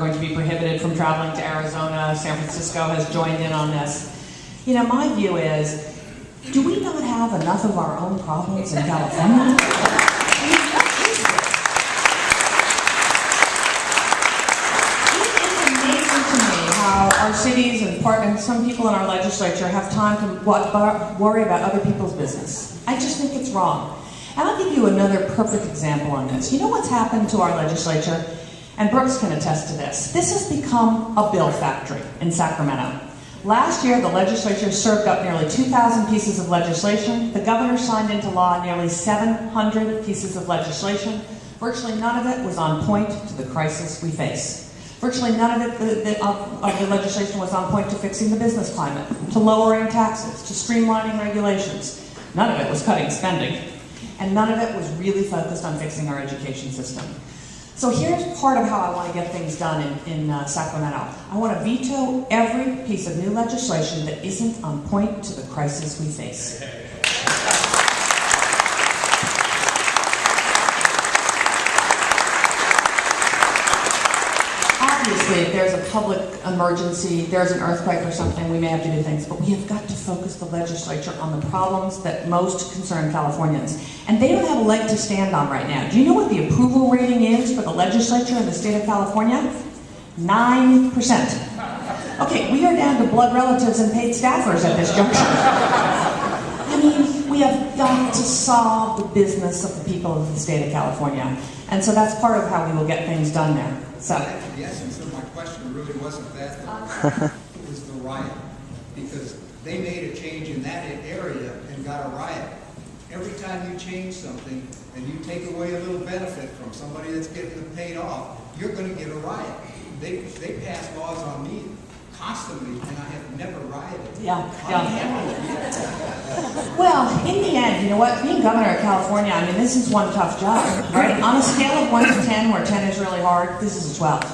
going to be prohibited from traveling to Arizona. San Francisco has joined in on this. You know, my view is, do we not have enough of our own problems in California? Our cities and some people in our legislature have time to worry about other people's business. I just think it's wrong. And I'll give you another perfect example on this. You know what's happened to our legislature? And Brooks can attest to this. This has become a bill factory in Sacramento. Last year, the legislature served up nearly 2,000 pieces of legislation. The governor signed into law nearly 700 pieces of legislation. Virtually none of it was on point to the crisis we face. Virtually none of the legislation was on point to fixing the business climate, to lowering taxes, to streamlining regulations. None of it was cutting spending. And none of it was really focused on fixing our education system. So here's part of how I want to get things done in Sacramento. I want to veto every piece of new legislation that isn't on point to the crisis we face. Obviously, if there's a public emergency, there's an earthquake or something, we may have to do things, but we have got to focus the legislature on the problems that most concern Californians. And they don't have a leg to stand on right now. Do you know what the approval rating is for the legislature in the state of California? 9%. Okay, we are down to blood relatives and paid staffers at this juncture. I mean, we have got to solve the business of the people of the state of California. And so that's part of how we will get things done there. So. The essence of my question really wasn't that, it was the riot. Because they made a change in that area and got a riot. Every time you change something and you take away a little benefit from somebody that's getting it paid off, you're going to get a riot. They pass laws on me constantly, and I have never rioted. Yeah. Well, in the end, you know what? Being governor of California, I mean, this is one tough job, right? On a scale of 1 to 10, where 10 is really hard, this is a 12.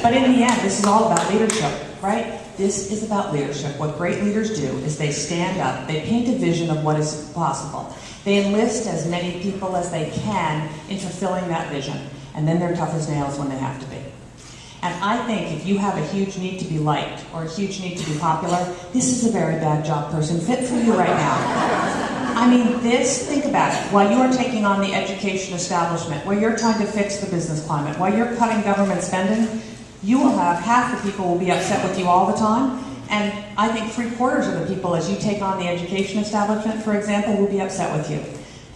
But in the end, this is all about leadership, right? This is about leadership. What great leaders do is they stand up, they paint a vision of what is possible. They enlist as many people as they can in fulfilling that vision, and then they're tough as nails when they have to be. And I think if you have a huge need to be liked or a huge need to be popular, this is a very bad job person fit for you right now. I mean, think about it. While you are taking on the education establishment, while you're trying to fix the business climate, while you're cutting government spending, you will have half the people will be upset with you all the time. And I think 3/4 of the people, as you take on the education establishment, for example, will be upset with you.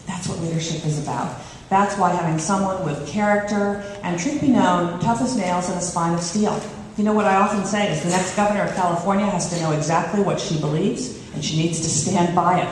That's what leadership is about. That's why having someone with character and, truth be known, tough as nails and a spine of steel. You know what I often say is the next governor of California has to know exactly what she believes, and she needs to stand by it.